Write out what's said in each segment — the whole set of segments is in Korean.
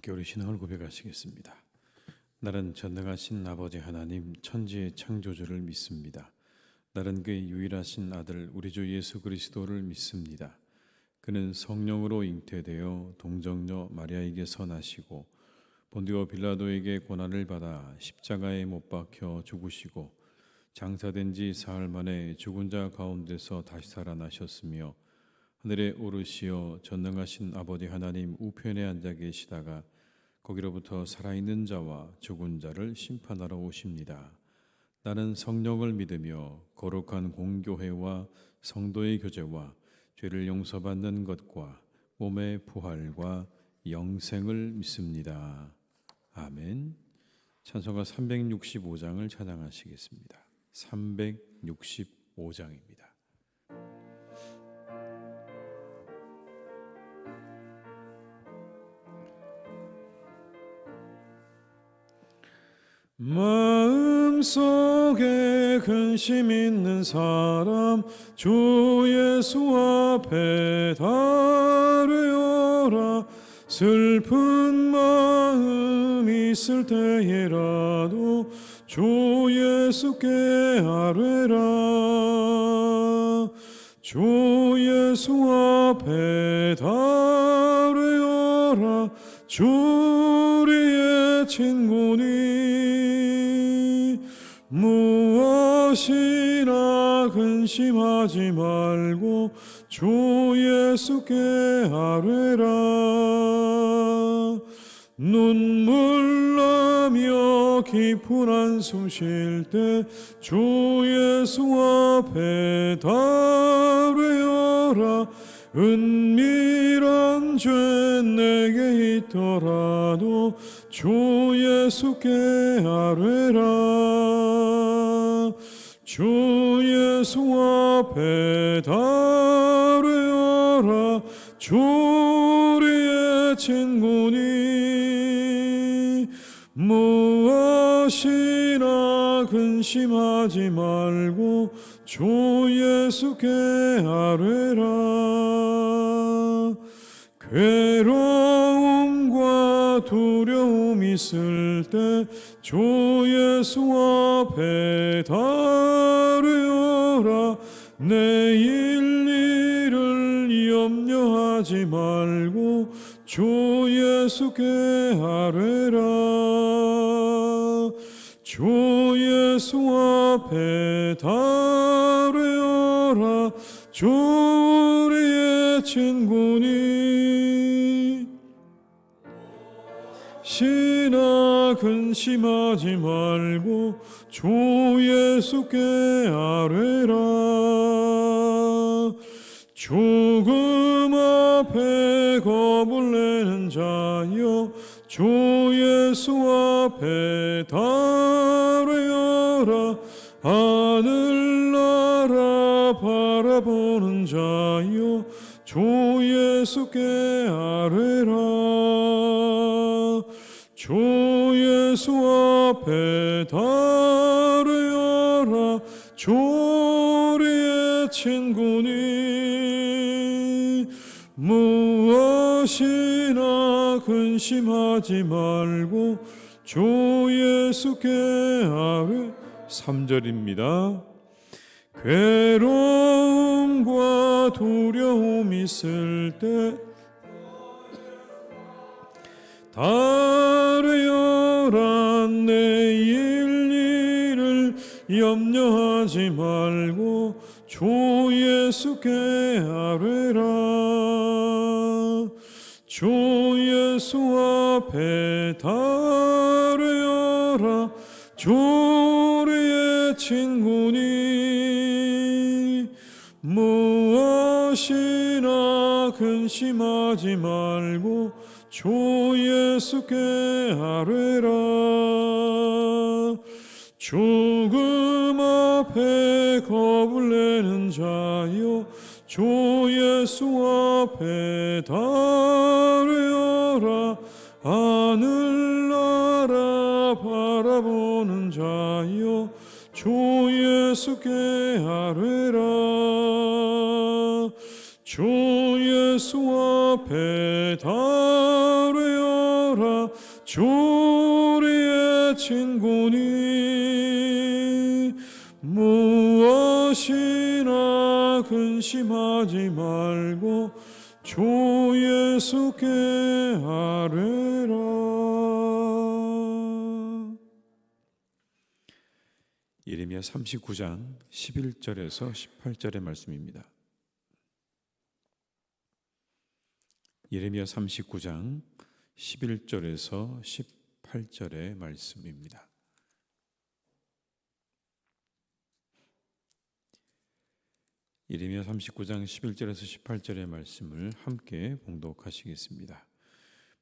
함께 우리 신앙을 고백하시겠습니다. 나는 전능하신 아버지 하나님 천지의 창조주를 믿습니다. 나는 그의 유일하신 아들 우리 주 예수 그리스도를 믿습니다. 그는 성령으로 잉태되어 동정녀 마리아에게서 나시고 본디오 빌라도에게 고난을 받아 십자가에 못 박혀 죽으시고 장사된 지 사흘 만에 죽은 자 가운데서 다시 살아나셨으며 하늘에 오르시어 전능하신 아버지 하나님 우편에 앉아 계시다가 거기로부터 살아있는 자와 죽은 자를 심판하러 오십니다. 나는 성령을 믿으며 거룩한 공교회와 성도의 교제와 죄를 용서받는 것과 몸의 부활과 영생을 믿습니다. 아멘. 찬송가 365장을 찬양하시겠습니다. 365장입니다. 마음속에 근심 있는 사람 주 예수 앞에 달려라. 슬픈 마음 있을 때에라도 주 예수께 아뢰라. 주 예수 앞에 달려라. 주 우리의 친구니 무엇이나 근심하지 말고 주 예수께 아뢰라. 눈물 나며 깊은 한숨 쉴 때 주 예수 앞에 달려라. 은밀한 죄 내게 있더라도 주 예수께 아뢰라. 주 예수 앞에 달려라. 주 우리의 친구니 무엇이나 근심하지 말고 주 예수께 아뢰라. 괴로움과 두려움 있을 때 주 예수 앞에 달려라. 내일 일을 염려하지 말고 주 예수께 아뢰라. 주 예수 앞에 달려라. 주 우리의 친구니 시나 근심하지 말고 주 예수께 아뢰라. 죽음 앞에 겁을 내는 자여 주 예수 앞에 달려라. 하늘나라 바라보는 자여 주 예수께 아뢰라. 주 예수 앞에 달려라. 주 우리의 친구니 무엇이나 근심하지 말고 주 예수께 아뢰라. 3절입니다. 괴로움과 두려움 있을 때 달려라. 내일 일을 염려하지 말고 주 예수께 아뢰라. 주 예수 앞에 달려라. 주 우리의 친구니 무엇이나 근심하지 말고 주 예수께 아뢰라. 죽음 앞에 겁을 내는 자여 주 예수 앞에 달려라. 하늘나라 바라보는 자여 주 예수께 아뢰라. 주 예수 앞에 달려라. 우리의 친구니 무엇이나 근심하지 말고 주 예수께 아뢰라. 예레미야 39장 11절에서 18절의 말씀입니다. 예레미야 39장 11절에서 18절의 말씀입니다. 예레미야 39장 11절에서 18절의 말씀을 함께 봉독하시겠습니다.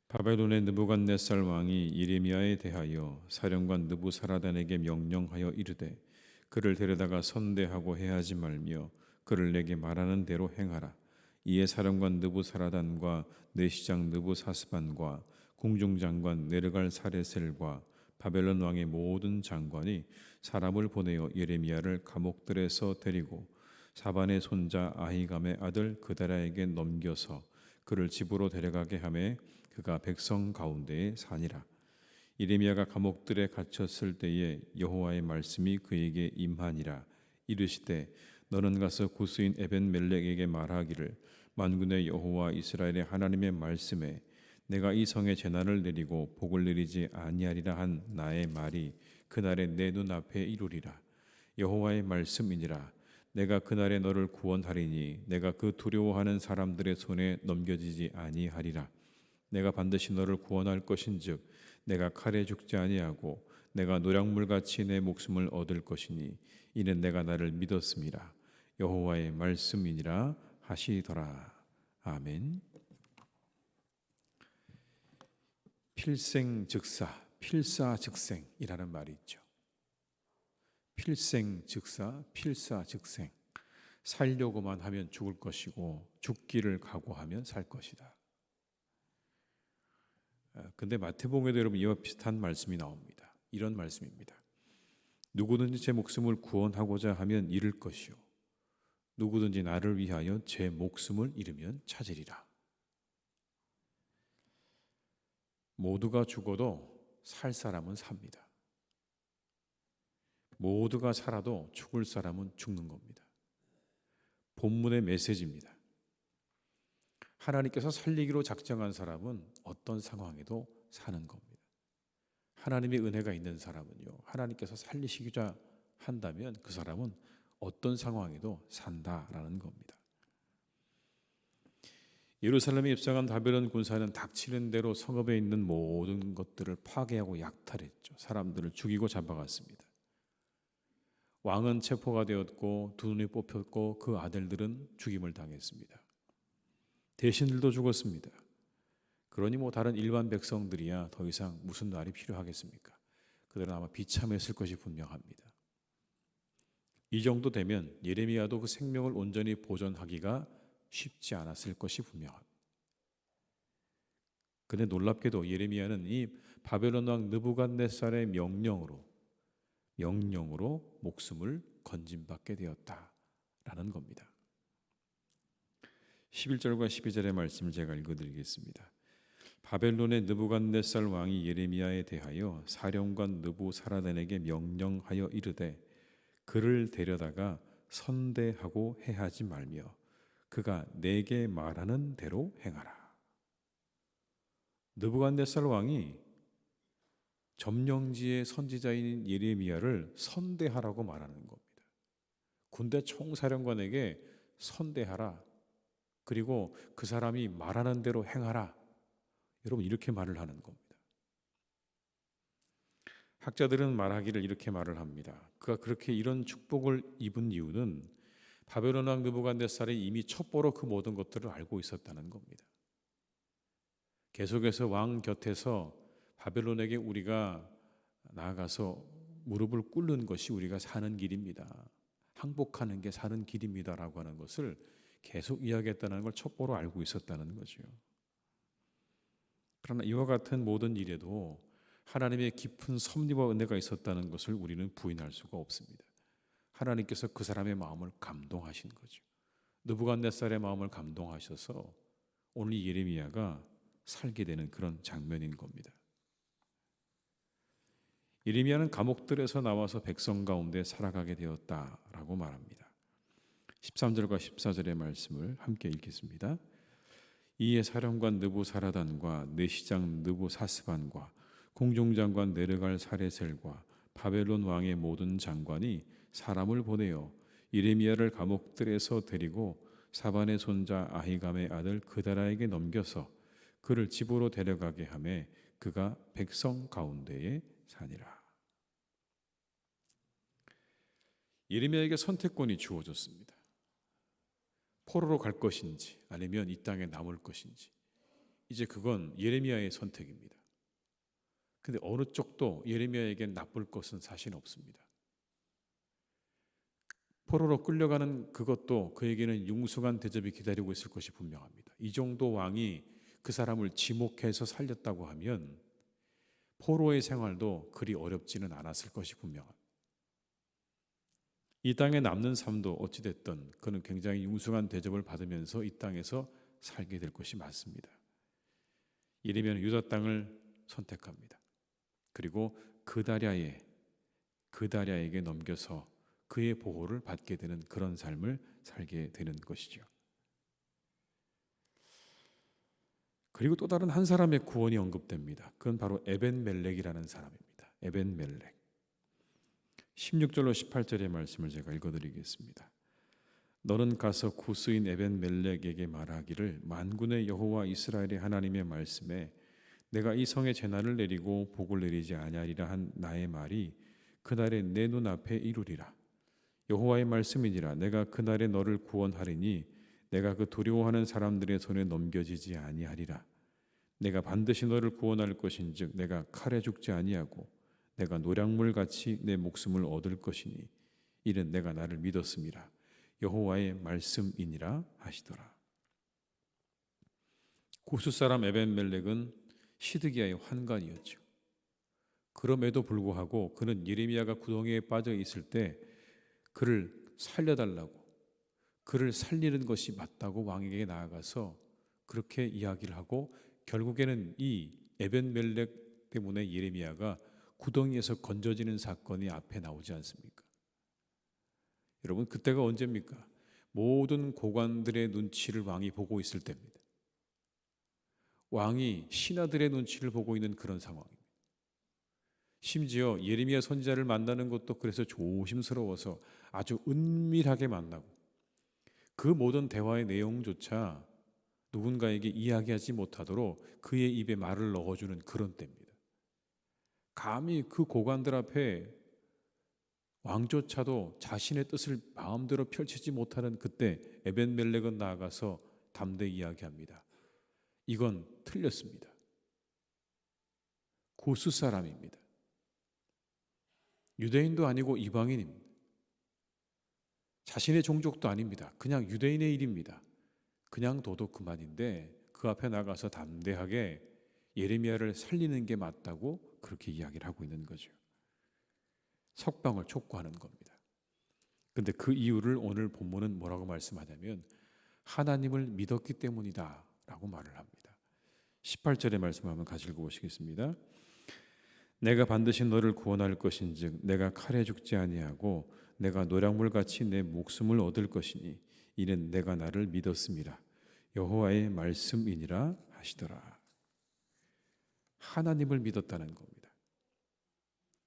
바벨론의 느부갓네살 왕이 예레미야에 대하여 사령관 느부사라단에게 명령하여 이르되 그를 데려다가 선대하고 해하지 말며 그를 내게 말하는 대로 행하라. 이에 사령관 느부사라단과 내시장 느부사스반과 궁중장관 네르갈사레셀과 바벨론 왕의 모든 장관이 사람을 보내어 예레미야를 감옥들에서 데리고 사반의 손자 아히감의 아들 그다라에게 넘겨서 그를 집으로 데려가게 하매 그가 백성 가운데에 사니라. 예레미야가 감옥들에 갇혔을 때에 여호와의 말씀이 그에게 임하니라. 이르시되 너는 가서 구스인 에벤멜렉에게 말하기를 만군의 여호와 이스라엘의 하나님의 말씀에 내가 이 성에 재난을 내리고 복을 내리지 아니하리라 한 나의 말이 그날에 내 눈앞에 이루리라. 여호와의 말씀이니라. 내가 그날에 너를 구원하리니 내가 그 두려워하는 사람들의 손에 넘겨지지 아니하리라. 내가 반드시 너를 구원할 것인즉 내가 칼에 죽지 아니하고 내가 노략물같이 내 목숨을 얻을 것이니 이는 내가 나를 믿었음이라. 여호와의 말씀이니라 하시더라. 아멘. 필생즉사, 필사즉생이라는 말이 있죠. 필생즉사, 필사즉생. 살려고만 하면 죽을 것이고 죽기를 각오하면 살 것이다. 근데 마태복음에도 여러분 이와 비슷한 말씀이 나옵니다. 이런 말씀입니다. 누구든지 제 목숨을 구원하고자 하면 잃을 것이요 누구든지 나를 위하여 제 목숨을 잃으면 찾으리라. 모두가 죽어도 살 사람은 삽니다. 모두가 살아도 죽을 사람은 죽는 겁니다. 본문의 메시지입니다. 하나님께서 살리기로 작정한 사람은 어떤 상황에도 사는 겁니다. 하나님의 은혜가 있는 사람은요, 하나님께서 살리시고자 한다면 그 사람은 어떤 상황에도 산다라는 겁니다. 예루살렘에 입성한 바벨론 군사는 닥치는 대로 성읍에 있는 모든 것들을 파괴하고 약탈했죠. 사람들을 죽이고 잡아갔습니다. 왕은 체포가 되었고 두 눈이 뽑혔고 그 아들들은 죽임을 당했습니다. 대신들도 죽었습니다. 그러니 다른 일반 백성들이야 더 이상 무슨 날이 필요하겠습니까? 그들은 아마 비참했을 것이 분명합니다. 이 정도 되면 예레미야도 그 생명을 온전히 보존하기가 쉽지 않았을 것이 분명합니다. 그런데 놀랍게도 예레미야는 이 바벨론 왕 느부갓네살의 명령으로 목숨을 건진받게 되었다라는 겁니다. 11절과 12절의 말씀을 제가 읽어드리겠습니다. 바벨론의 느부갓네살 왕이 예레미야에 대하여 사령관 느부사라단에게 명령하여 이르되 그를 데려다가 선대하고 해하지 말며 그가 내게 말하는 대로 행하라. 느부갓네살 왕이 점령지의 선지자인 예레미야를 선대하라고 말하는 겁니다. 군대 총사령관에게 선대하라. 그리고 그 사람이 말하는 대로 행하라. 여러분 이렇게 말을 하는 겁니다. 학자들은 말하기를 이렇게 말을 합니다. 그가 그렇게 이런 축복을 입은 이유는 바벨론 왕 느부갓네살이 이미 첩보로 그 모든 것들을 알고 있었다는 겁니다. 계속해서 왕 곁에서 바벨론에게 우리가 나아가서 무릎을 꿇는 것이 우리가 사는 길입니다. 항복하는 게 사는 길입니다라고 하는 것을 계속 이야기했다는 걸 첩보로 알고 있었다는 거죠. 그러나 이와 같은 모든 일에도 하나님의 깊은 섭리와 은혜가 있었다는 것을 우리는 부인할 수가 없습니다. 하나님께서 그 사람의 마음을 감동하신 거죠. 느부갓네살의 마음을 감동하셔서 오늘 예레미야가 살게 되는 그런 장면인 겁니다. 예레미야는 감옥들에서 나와서 백성 가운데 살아가게 되었다라고 말합니다. 13절과 14절의 말씀을 함께 읽겠습니다. 이에 사령관 느부사라단과 내시장 느부사스반과 공중장관 네르갈 사레셀과 바벨론 왕의 모든 장관이 사람을 보내어 예레미야를 감옥들에서 데리고 사반의 손자 아히감의 아들 그다라에게 넘겨서 그를 집으로 데려가게 하매 그가 백성 가운데에 사니라. 예레미야에게 선택권이 주어졌습니다. 포로로 갈 것인지 아니면 이 땅에 남을 것인지, 이제 그건 예레미야의 선택입니다. 근데 어느 쪽도 예레미야에게 나쁠 것은 사실 없습니다. 포로로 끌려가는 그것도 그에게는 융숭한 대접이 기다리고 있을 것이 분명합니다. 이 정도 왕이 그 사람을 지목해서 살렸다고 하면 포로의 생활도 그리 어렵지는 않았을 것이 분명합니다. 이 땅에 남는 삶도 어찌됐든 그는 굉장히 융숭한 대접을 받으면서 이 땅에서 살게 될 것이 맞습니다. 예레미야는 유다 땅을 선택합니다. 그리고 그다랴에게 넘겨서 그의 보호를 받게 되는 그런 삶을 살게 되는 것이죠. 그리고 또 다른 한 사람의 구원이 언급됩니다. 그건 바로 에벤멜렉이라는 사람입니다. 에벤멜렉. 16절로 18절의 말씀을 제가 읽어드리겠습니다. 너는 가서 구스인 에벤멜렉에게 말하기를 만군의 여호와 이스라엘의 하나님의 말씀에 내가 이 성에 재난을 내리고 복을 내리지 아니하리라 한 나의 말이 그날에 내 눈앞에 이루리라. 여호와의 말씀이니라. 내가 그날에 너를 구원하리니 내가 그 두려워하는 사람들의 손에 넘겨지지 아니하리라. 내가 반드시 너를 구원할 것인즉 내가 칼에 죽지 아니하고 내가 노량물같이 내 목숨을 얻을 것이니 이는 내가 나를 믿었음이라. 여호와의 말씀이니라 하시더라. 구스 사람 에벤멜렉은 시드기야의 환관이었죠. 그럼에도 불구하고 그는 예레미야가 구덩이에 빠져 있을 때 그를 살려달라고, 그를 살리는 것이 맞다고 왕에게 나아가서 그렇게 이야기를 하고 결국에는 이 에벤멜렉 때문에 예레미야가 구덩이에서 건져지는 사건이 앞에 나오지 않습니까? 여러분, 그때가 언제입니까? 모든 고관들의 눈치를 왕이 보고 있을 때입니다. 왕이 신하들의 눈치를 보고 있는 그런 상황입니다. 심지어 예레미야 선지자를 만나는 것도 그래서 조심스러워서 아주 은밀하게 만나고 그 모든 대화의 내용조차 누군가에게 이야기하지 못하도록 그의 입에 말을 넣어주는 그런 때입니다. 감히 그 고관들 앞에 왕조차도 자신의 뜻을 마음대로 펼치지 못하는 그때 에벤멜렉은 나아가서 담대히 이야기합니다. 이건 틀렸습니다. 구스 사람입니다. 유대인도 아니고 이방인입니다. 자신의 종족도 아닙니다. 그냥 유대인의 일입니다. 그냥 둬도 그만인데 그 앞에 나가서 담대하게 예레미야를 살리는 게 맞다고 그렇게 이야기를 하고 있는 거죠. 석방을 촉구하는 겁니다. 그런데 그 이유를 오늘 본문은 뭐라고 말씀하냐면 하나님을 믿었기 때문이다 라고 말을 합니다. 18절의 말씀 한번 같이 읽어보시겠습니다. 내가 반드시 너를 구원할 것인즉 내가 칼에 죽지 아니하고 내가 노량물같이 내 목숨을 얻을 것이니 이는 내가 나를 믿었음이라. 여호와의 말씀이니라 하시더라. 하나님을 믿었다는 겁니다.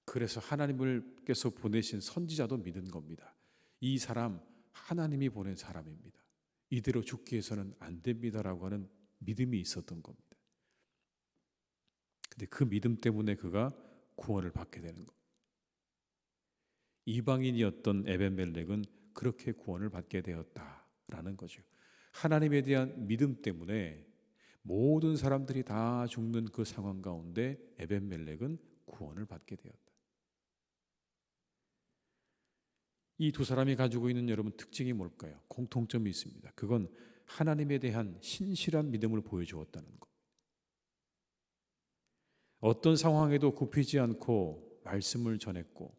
그래서 하나님께서 보내신 선지자도 믿은 겁니다. 이 사람 하나님이 보낸 사람입니다. 이대로 죽게 해서는 안 됩니다라고 하는 믿음이 있었던 겁니다. 근데 그 믿음 때문에 그가 구원을 받게 되는 겁니다. 이방인이었던 에벤멜렉은 그렇게 구원을 받게 되었다라는 거죠. 하나님에 대한 믿음 때문에 모든 사람들이 다 죽는 그 상황 가운데 에벤멜렉은 구원을 받게 되었다. 이 두 사람이 가지고 있는 여러분 특징이 뭘까요? 공통점이 있습니다. 그건 하나님에 대한 신실한 믿음을 보여주었다는 것. 어떤 상황에도 굽히지 않고 말씀을 전했고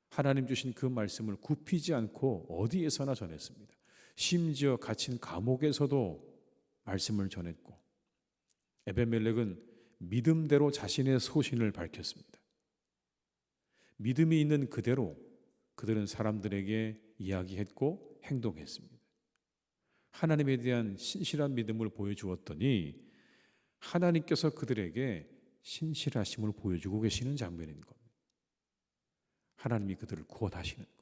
하나님 주신 그 말씀을 굽히지 않고 어디에서나 전했습니다. 심지어 갇힌 감옥에서도 말씀을 전했고 에벤멜렉은 믿음대로 자신의 소신을 밝혔습니다. 믿음이 있는 그대로 그들은 사람들에게 이야기했고 행동했습니다. 하나님에 대한 신실한 믿음을 보여주었더니 하나님께서 그들에게 신실하심을 보여주고 계시는 장면인 겁니다. 하나님이 그들을 구원하시는 거예요.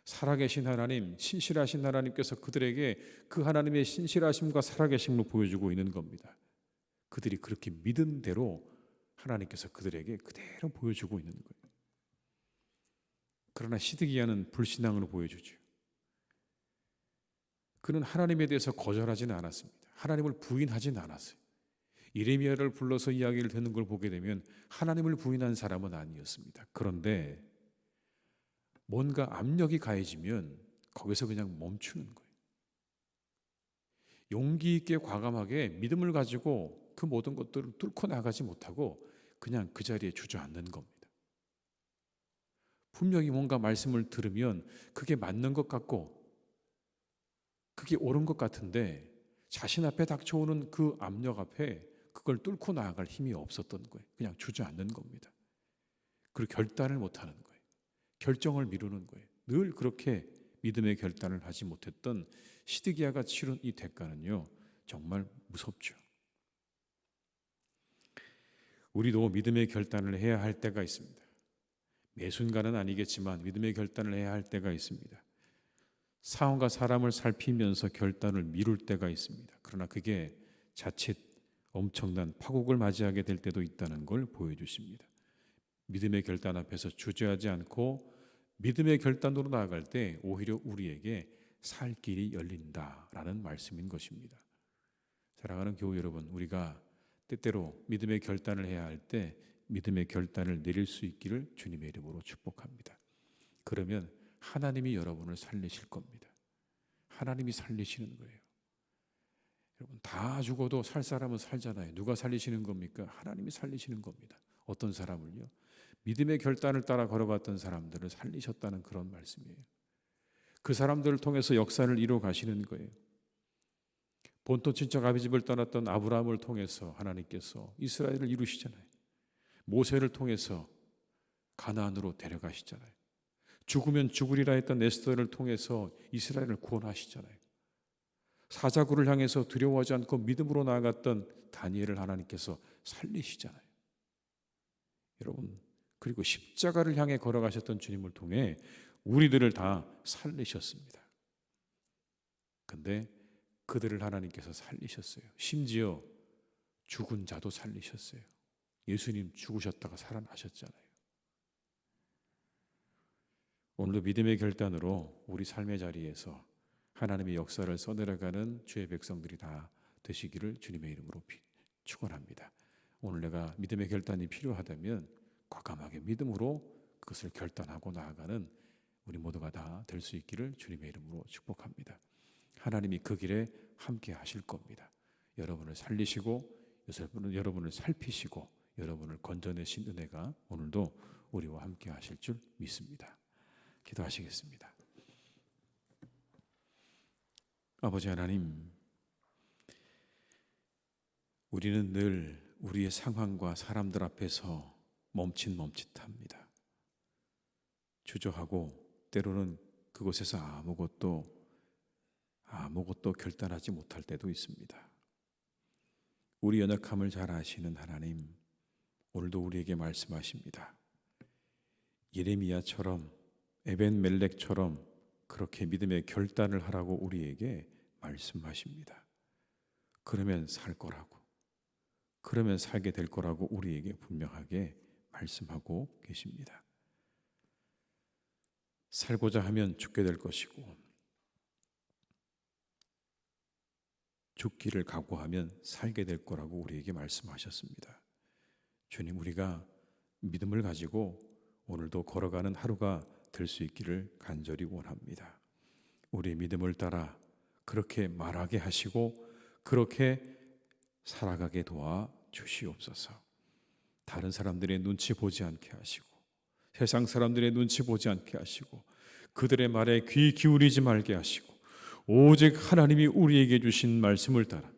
살아계신 하나님, 신실하신 하나님께서 그들에게 그 하나님의 신실하심과 살아계심을 보여주고 있는 겁니다. 그들이 그렇게 믿은 대로 하나님께서 그들에게 그대로 보여주고 있는 거예요. 그러나 시드기야는 불신앙으로 보여주죠. 그는 하나님에 대해서 거절하지는 않았습니다. 하나님을 부인하지는 않았어요. 예레미야를 불러서 이야기를 듣는 걸 보게 되면 하나님을 부인한 사람은 아니었습니다. 그런데 뭔가 압력이 가해지면 거기서 그냥 멈추는 거예요. 용기 있게 과감하게 믿음을 가지고 그 모든 것들을 뚫고 나가지 못하고 그냥 그 자리에 주저앉는 겁니다. 분명히 뭔가 말씀을 들으면 그게 맞는 것 같고 그게 옳은 것 같은데 자신 앞에 닥쳐오는 그 압력 앞에 그걸 뚫고 나아갈 힘이 없었던 거예요. 그냥 주저앉는 겁니다. 그리고 결단을 못하는 거예요. 결정을 미루는 거예요. 늘 그렇게 믿음의 결단을 하지 못했던 시드기야가 치른 이 대가는요, 정말 무섭죠. 우리도 믿음의 결단을 해야 할 때가 있습니다. 매 순간은 아니겠지만 믿음의 결단을 해야 할 때가 있습니다. 상황과 사람을 살피면서 결단을 미룰 때가 있습니다. 그러나 그게 자칫 엄청난 파국을 맞이하게 될 때도 있다는 걸 보여주십니다. 믿음의 결단 앞에서 주저하지 않고 믿음의 결단으로 나아갈 때 오히려 우리에게 살 길이 열린다라는 말씀인 것입니다. 사랑하는 교우 여러분, 우리가 때때로 믿음의 결단을 해야 할 때 믿음의 결단을 내릴 수 있기를 주님의 이름으로 축복합니다. 그러면 하나님이 여러분을 살리실 겁니다. 하나님이 살리시는 거예요. 여러분, 다 죽어도 살 사람은 살잖아요. 누가 살리시는 겁니까? 하나님이 살리시는 겁니다. 어떤 사람을요? 믿음의 결단을 따라 걸어갔던 사람들을 살리셨다는 그런 말씀이에요. 그 사람들을 통해서 역사를 이루어 가시는 거예요. 본토 친척 아비집을 떠났던 아브라함을 통해서 하나님께서 이스라엘을 이루시잖아요. 모세를 통해서 가나안으로 데려가시잖아요. 죽으면 죽으리라 했던 에스더를 통해서 이스라엘을 구원하시잖아요. 사자굴을 향해서 두려워하지 않고 믿음으로 나아갔던 다니엘을 하나님께서 살리시잖아요. 여러분, 그리고 십자가를 향해 걸어가셨던 주님을 통해 우리들을 다 살리셨습니다. 근데 그들을 하나님께서 살리셨어요. 심지어 죽은 자도 살리셨어요. 예수님 죽으셨다가 살아나셨잖아요. 오늘도 믿음의 결단으로 우리 삶의 자리에서 하나님의 역사를 써내려가는 주의 백성들이 다 되시기를 주님의 이름으로 축원합니다. 오늘 내가 믿음의 결단이 필요하다면 과감하게 믿음으로 그것을 결단하고 나아가는 우리 모두가 다 될 수 있기를 주님의 이름으로 축복합니다. 하나님이 그 길에 함께 하실 겁니다. 여러분을 살리시고 여러분을 살피시고 여러분을 건져내신 은혜가 오늘도 우리와 함께 하실 줄 믿습니다. 기도하시겠습니다. 아버지 하나님, 우리는 늘 우리의 상황과 사람들 앞에서 멈칫합니다. 주저하고 때로는 그곳에서 아무것도 결단하지 못할 때도 있습니다. 우리 연약함을 잘 아시는 하나님, 오늘도 우리에게 말씀하십니다. 예레미야처럼 에벤멜렉처럼 그렇게 믿음의 결단을 하라고 우리에게 말씀하십니다. 그러면 살 거라고, 그러면 살게 될 거라고 우리에게 분명하게 말씀하고 계십니다. 살고자 하면 죽게 될 것이고 죽기를 각오하면 살게 될 거라고 우리에게 말씀하셨습니다. 주님, 우리가 믿음을 가지고 오늘도 걸어가는 하루가 될 수 있기를 간절히 원합니다. 우리의 믿음을 따라 그렇게 말하게 하시고 그렇게 살아가게 도와 주시옵소서. 다른 사람들의 눈치 보지 않게 하시고 세상 사람들의 눈치 보지 않게 하시고 그들의 말에 귀 기울이지 말게 하시고 오직 하나님이 우리에게 주신 말씀을 따라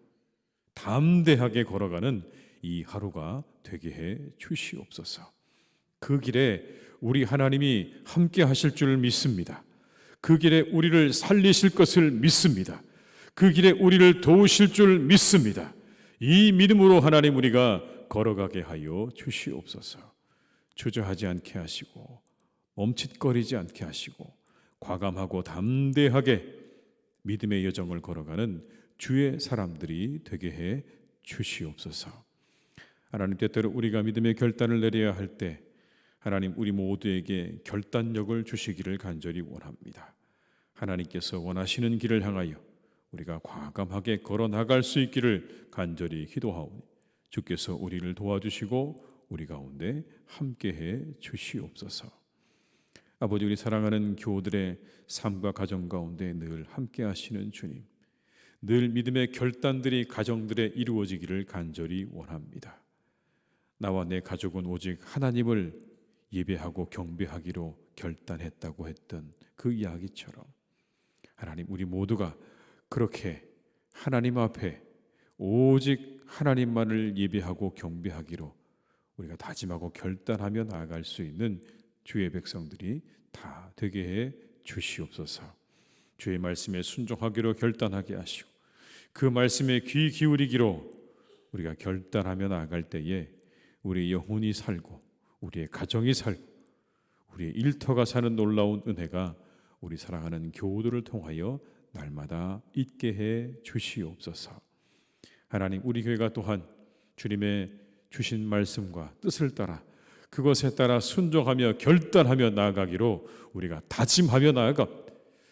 담대하게 걸어가는 이 하루가 되게 해 주시옵소서. 그 길에 우리 하나님이 함께 하실 줄 믿습니다. 그 길에 우리를 살리실 것을 믿습니다. 그 길에 우리를 도우실 줄 믿습니다. 이 믿음으로 하나님 우리가 걸어가게 하여 주시옵소서. 주저하지 않게 하시고 멈칫거리지 않게 하시고 과감하고 담대하게 믿음의 여정을 걸어가는 주의 사람들이 되게 해 주시옵소서. 하나님, 때때로 우리가 믿음의 결단을 내려야 할 때 하나님 우리 모두에게 결단력을 주시기를 간절히 원합니다. 하나님께서 원하시는 길을 향하여 우리가 과감하게 걸어 나갈 수 있기를 간절히 기도하오니 주께서 우리를 도와주시고 우리 가운데 함께해 주시옵소서. 아버지, 우리 사랑하는 교우들의 삶과 가정 가운데 늘 함께 하시는 주님, 늘 믿음의 결단들이 가정들에 이루어지기를 간절히 원합니다. 나와 내 가족은 오직 하나님을 예배하고 경배하기로 결단했다고 했던 그 이야기처럼 하나님, 우리 모두가 그렇게 하나님 앞에 오직 하나님만을 예배하고 경배하기로 우리가 다짐하고 결단하며 나아갈 수 있는 주의 백성들이 다 되게 해 주시옵소서. 주의 말씀에 순종하기로 결단하게 하시고 그 말씀에 귀 기울이기로 우리가 결단하며 나아갈 때에 우리의 영혼이 살고 우리의 가정이 살고 우리의 일터가 사는 놀라운 은혜가 우리 사랑하는 교우들을 통하여 날마다 있게 해 주시옵소서. 하나님, 우리 교회가 또한 주님의 주신 말씀과 뜻을 따라 그것에 따라 순종하며 결단하며 나아가기로 우리가 다짐하며 나아가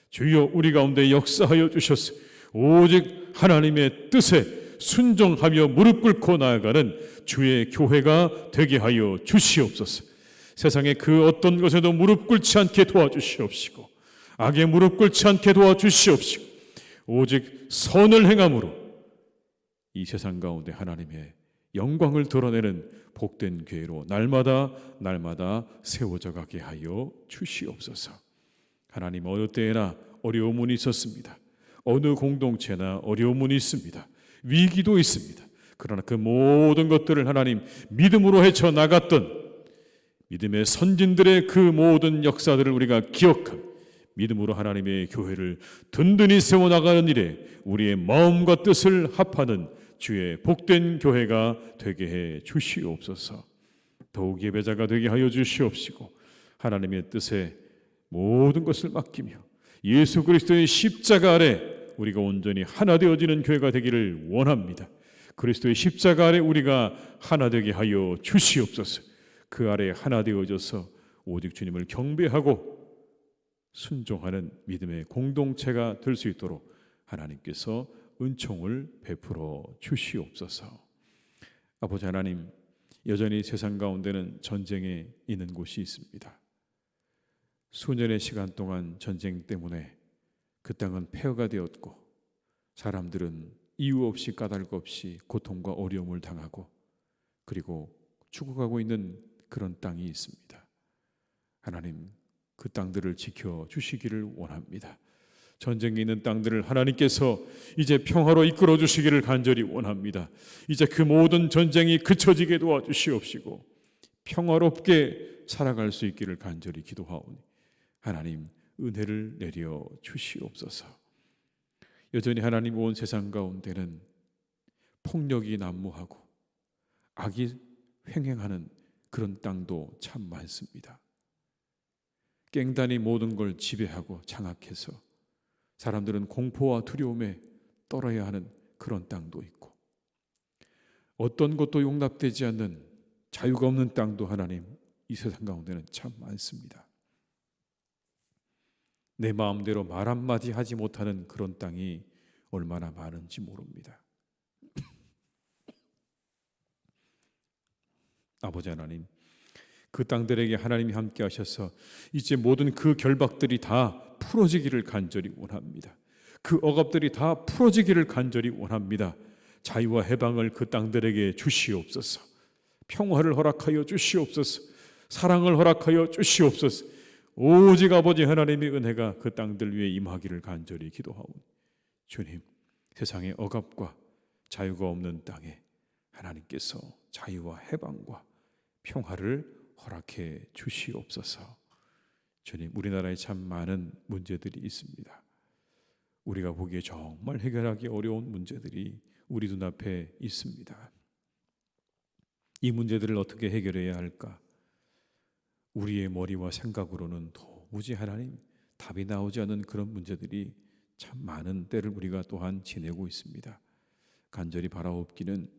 주여 우리 가운데 역사하여 주셔서 오직 하나님의 뜻에 순종하며 무릎 꿇고 나아가는 주의 교회가 되게 하여 주시옵소서. 세상의 그 어떤 것에도 무릎 꿇지 않게 도와주시옵시고 악에 무릎 꿇지 않게 도와주시옵시고 오직 선을 행함으로 이 세상 가운데 하나님의 영광을 드러내는 복된 교회로 날마다 세워져 가게 하여 주시옵소서. 하나님, 어느 때에나 어려움은 있었습니다. 어느 공동체나 어려움은 있습니다. 위기도 있습니다. 그러나 그 모든 것들을 하나님 믿음으로 헤쳐나갔던 믿음의 선진들의 그 모든 역사들을 우리가 기억하며 믿음으로 하나님의 교회를 든든히 세워나가는 일에 우리의 마음과 뜻을 합하는 주의 복된 교회가 되게 해 주시옵소서. 더욱 예배자가 되게 하여 주시옵시고 하나님의 뜻에 모든 것을 맡기며 예수 그리스도의 십자가 아래 우리가 온전히 하나 되어지는 교회가 되기를 원합니다. 그리스도의 십자가 아래 우리가 하나 되게 하여 주시옵소서. 그 아래 하나 되어져서 오직 주님을 경배하고 순종하는 믿음의 공동체가 될 수 있도록 하나님께서 은총을 베풀어 주시옵소서. 아버지 하나님, 여전히 세상 가운데는 전쟁에 있는 곳이 있습니다. 수년의 시간 동안 전쟁 때문에 그 땅은 폐허가 되었고 사람들은 이유 없이 까닭 없이 고통과 어려움을 당하고 그리고 죽어가고 있는 그런 땅이 있습니다. 하나님, 그 땅들을 지켜주시기를 원합니다. 전쟁이 있는 땅들을 하나님께서 이제 평화로 이끌어 주시기를 간절히 원합니다. 이제 그 모든 전쟁이 그쳐지게 도와주시옵시고 평화롭게 살아갈 수 있기를 간절히 기도하오니 하나님 은혜를 내려 주시옵소서. 여전히 하나님 온 세상 가운데는 폭력이 난무하고 악이 횡행하는 그런 땅도 참 많습니다. 깽단이 모든 걸 지배하고 장악해서 사람들은 공포와 두려움에 떨어야 하는 그런 땅도 있고 어떤 것도 용납되지 않는 자유가 없는 땅도 하나님 이 세상 가운데는 참 많습니다. 내 마음대로 말 한마디 하지 못하는 그런 땅이 얼마나 많은지 모릅니다. 아버지 하나님, 그 땅들에게 하나님이 함께 하셔서 이제 모든 그 결박들이 다 풀어지기를 간절히 원합니다. 그 억압들이 다 풀어지기를 간절히 원합니다. 자유와 해방을 그 땅들에게 주시옵소서. 평화를 허락하여 주시옵소서. 사랑을 허락하여 주시옵소서. 오직 아버지 하나님의 은혜가 그 땅들 위에 임하기를 간절히 기도하오니 주님, 세상의 억압과 자유가 없는 땅에 하나님께서 자유와 해방과 평화를 허락해 주시옵소서. 주님, 우리나라에 참 많은 문제들이 있습니다. 우리가 보기에 정말 해결하기 어려운 문제들이 우리 눈앞에 있습니다. 이 문제들을 어떻게 해결해야 할까? 우리의 머리와 생각으로는 도무지 하나님 답이 나오지 않는 그런 문제들이 참 많은 때를 우리가 또한 지내고 있습니다. 간절히 바라옵기는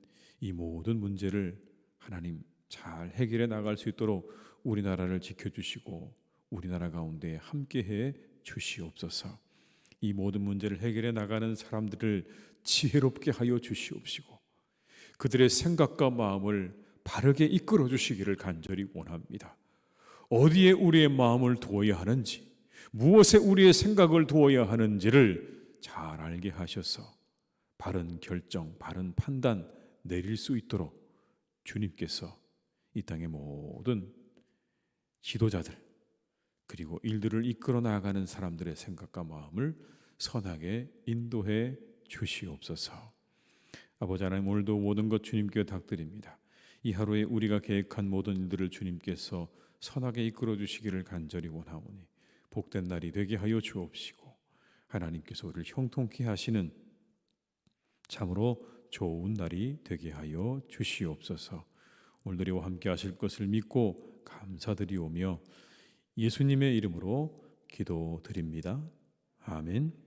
이 모든 문제를 하나님 잘 해결해 나갈 수 있도록 우리나라를 지켜주시고 우리나라 가운데 함께해 주시옵소서. 이 모든 문제를 해결해 나가는 사람들을 지혜롭게 하여 주시옵시고 그들의 생각과 마음을 바르게 이끌어 주시기를 간절히 원합니다. 어디에 우리의 마음을 두어야 하는지, 무엇에 우리의 생각을 두어야 하는지를 잘 알게 하셔서 바른 결정, 바른 판단 내릴 수 있도록 주님께서 이 땅의 모든 지도자들 그리고 일들을 이끌어 나가는 사람들의 생각과 마음을 선하게 인도해 주시옵소서. 아버지 하나님, 오늘도 모든 것 주님께 닥드립니다. 이 하루에 우리가 계획한 모든 일들을 주님께서 선하게 이끌어 주시기를 간절히 원하오니 복된 날이 되게 하여 주옵시고 하나님께서 우리를 형통케 하시는 참으로 좋은 날이 되게 하여 주시옵소서. 오늘도 우리와 함께 하실 것을 믿고 감사드리오며 예수님의 이름으로 기도드립니다. 아멘.